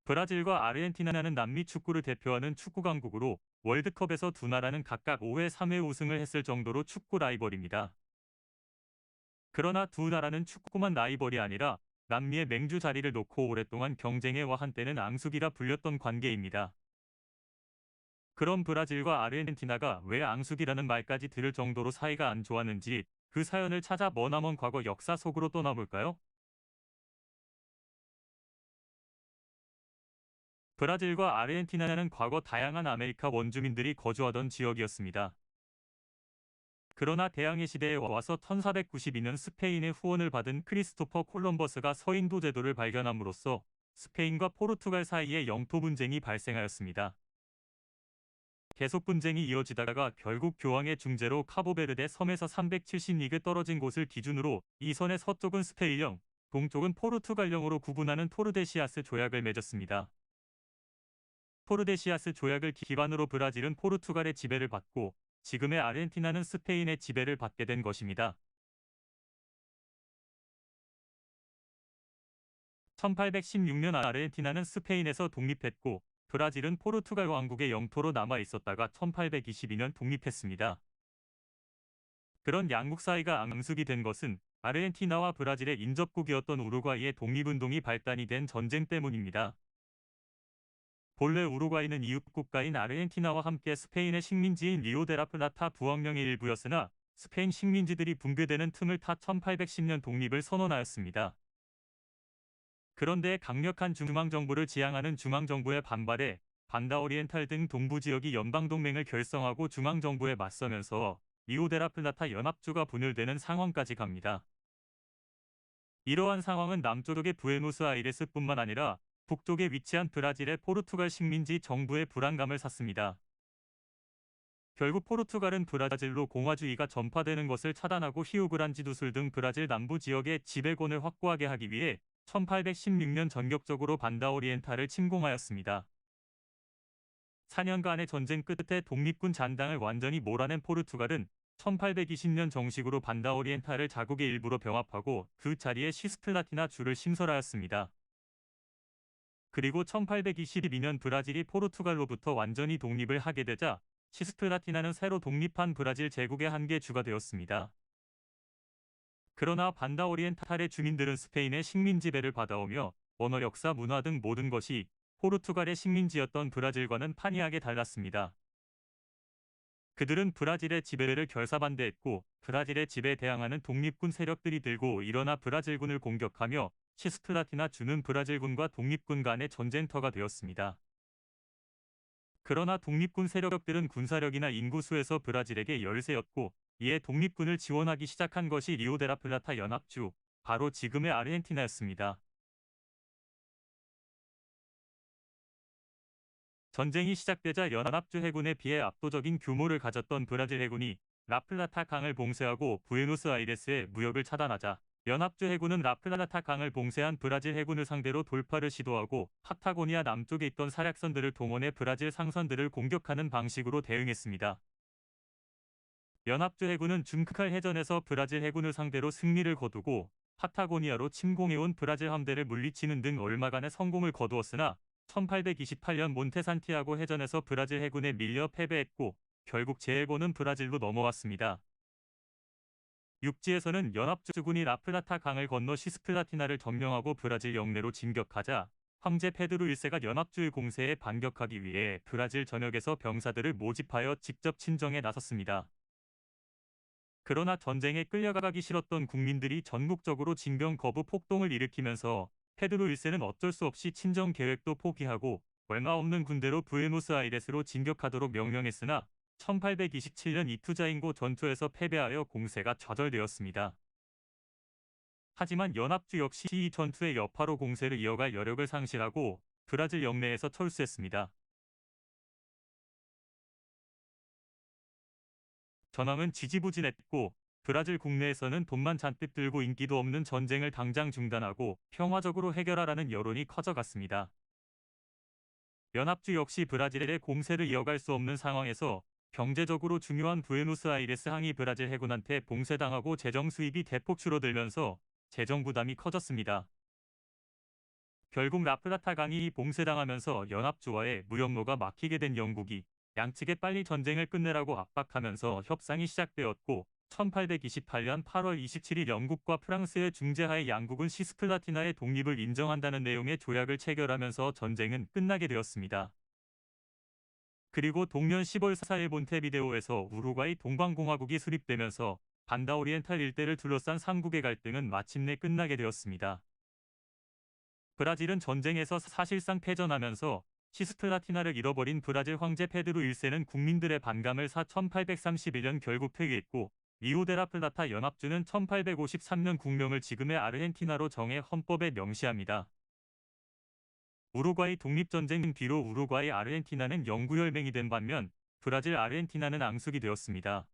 브라질과 아르헨티나는 남미 축구를 대표하는 축구 강국으로 월드컵에서 두 나라는 각각 5회 3회 우승을 했을 정도로 축구 라이벌입니다. 그러나 두 나라는 축구만 라이벌이 아니라 남미의 맹주 자리를 놓고 오랫동안 경쟁해와 한때는 앙숙이라 불렸던 관계입니다. 그럼 브라질과 아르헨티나가 왜 앙숙이라는 말까지 들을 정도로 사이가 안 좋았는지 그 사연을 찾아 머나먼 과거 역사 속으로 떠나볼까요? 브라질과 아르헨티나는 과거 다양한 아메리카 원주민들이 거주하던 지역이었습니다. 그러나 대항해 시대에 와서 1492년 스페인의 후원을 받은 크리스토퍼 콜럼버스가 서인도 제도를 발견함으로써 스페인과 포르투갈 사이에 영토 분쟁이 발생하였습니다. 계속 분쟁이 이어지다가 결국 교황의 중재로 카보베르데 섬에서 370리그 떨어진 곳을 기준으로 이 선의 서쪽은 스페인령, 동쪽은 포르투갈령으로 구분하는 토르데시아스 조약을 맺었습니다. 토르데시아스 조약을 기반으로 브라질은 포르투갈의 지배를 받고 지금의 아르헨티나는 스페인의 지배를 받게 된 것입니다. 1816년 아르헨티나는 스페인에서 독립했고 브라질은 포르투갈 왕국의 영토로 남아 있었다가 1822년 독립했습니다. 그런 양국 사이가 앙숙이 된 것은 아르헨티나와 브라질의 인접국이었던 우루과이의 독립운동이 발단이 된 전쟁 때문입니다. 본래 우루과이는 이웃국가인 아르헨티나와 함께 스페인의 식민지인 리오데라플라타 부왕령의 일부였으나 스페인 식민지들이 붕괴되는 틈을 타 1810년 독립을 선언하였습니다. 그런데 강력한 중앙정부를 지향하는 중앙정부의 반발에 반다오리엔탈 등 동부 지역이 연방동맹을 결성하고 중앙정부에 맞서면서 리오데라플라타 연합주가 분열되는 상황까지 갑니다. 이러한 상황은 남쪽의 부에노스아이레스뿐만 아니라 북쪽에 위치한 브라질의 포르투갈 식민지 정부의 불안감을 샀습니다. 결국 포르투갈은 브라질로 공화주의가 전파되는 것을 차단하고 히우그란지두술 등 브라질 남부 지역의 지배권을 확고하게 하기 위해 1816년 전격적으로 반다오리엔탈을 침공하였습니다. 4년간의 전쟁 끝에 독립군 잔당을 완전히 몰아낸 포르투갈은 1820년 정식으로 반다오리엔탈을 자국의 일부로 병합하고 그 자리에 시스플라티나 주를 신설하였습니다. 그리고 1822년 브라질이 포르투갈로부터 완전히 독립을 하게 되자 시스플라티나는 새로 독립한 브라질 제국의 한계 주가 되었습니다. 그러나 반다오리엔탈의 주민들은 스페인의 식민지배를 받아오며 언어, 역사, 문화 등 모든 것이 포르투갈의 식민지였던 브라질과는 판이하게 달랐습니다. 그들은 브라질의 지배를 결사반대했고 브라질의 지배에 대항하는 독립군 세력들이 들고 일어나 브라질군을 공격하며 시스플라티나 주는 브라질군과 독립군 간의 전쟁터가 되었습니다. 그러나 독립군 세력들은 군사력이나 인구수에서 브라질에게 열세였고 이에 독립군을 지원하기 시작한 것이 리오데라플라타 연합주, 바로 지금의 아르헨티나였습니다. 전쟁이 시작되자 연합주 해군에 비해 압도적인 규모를 가졌던 브라질 해군이 라플라타 강을 봉쇄하고 부에노스아이레스의 무역을 차단하자 연합주 해군은 라플라타 강을 봉쇄한 브라질 해군을 상대로 돌파를 시도하고 파타고니아 남쪽에 있던 사략선들을 동원해 브라질 상선들을 공격하는 방식으로 대응했습니다. 연합주 해군은 준크칼 해전에서 브라질 해군을 상대로 승리를 거두고 파타고니아로 침공해온 브라질 함대를 물리치는 등 얼마간의 성공을 거두었으나 1828년 몬테산티아고 해전에서 브라질 해군에 밀려 패배했고 결국 재해고는 브라질로 넘어왔습니다. 육지에서는 연합주군이 라플라타 강을 건너 시스플라티나를 점령하고 브라질 영내로 진격하자 황제 페드로 1세가 연합주의 공세에 반격하기 위해 브라질 전역에서 병사들을 모집하여 직접 친정에 나섰습니다. 그러나 전쟁에 끌려가기 싫었던 국민들이 전국적으로 징병 거부 폭동을 일으키면서 페드로 1세는 어쩔 수 없이 친정 계획도 포기하고 얼마 없는 군대로 부에노스아이레스로 진격하도록 명령했으나 1827년 이투자인고 전투에서 패배하여 공세가 좌절되었습니다. 하지만 연합주 역시 이 전투의 여파로 공세를 이어갈 여력을 상실하고 브라질 영내에서 철수했습니다. 전황은 지지부진했고 브라질 국내에서는 돈만 잔뜩 들고 인기도 없는 전쟁을 당장 중단하고 평화적으로 해결하라는 여론이 커져갔습니다. 연합주 역시 브라질의 공세를 이어갈 수 없는 상황에서 경제적으로 중요한 부에노스아이레스 항이 브라질 해군한테 봉쇄당하고 재정 수입이 대폭 줄어들면서 재정 부담이 커졌습니다. 결국 라플라타 강이 봉쇄당하면서 연합조와의 무역로가 막히게 된 영국이 양측에 빨리 전쟁을 끝내라고 압박하면서 협상이 시작되었고 1828년 8월 27일 영국과 프랑스의 중재하에 양국은 시스플라티나의 독립을 인정한다는 내용의 조약을 체결하면서 전쟁은 끝나게 되었습니다. 그리고 동년 10월 4일 몬테비데오에서 우루과이 동방공화국이 수립되면서 반다오리엔탈 일대를 둘러싼 삼국의 갈등은 마침내 끝나게 되었습니다. 브라질은 전쟁에서 사실상 패전하면서 시스플라티나를 잃어버린 브라질 황제 페드루 1세는 국민들의 반감을 사 1831년 결국 퇴위했고 리오데라플라타 연합주는 1853년 국명을 지금의 아르헨티나로 정해 헌법에 명시합니다. 우루과이 독립전쟁 뒤로 우루과이 아르헨티나는 영구혈맹이 된 반면 브라질 아르헨티나는 앙숙이 되었습니다.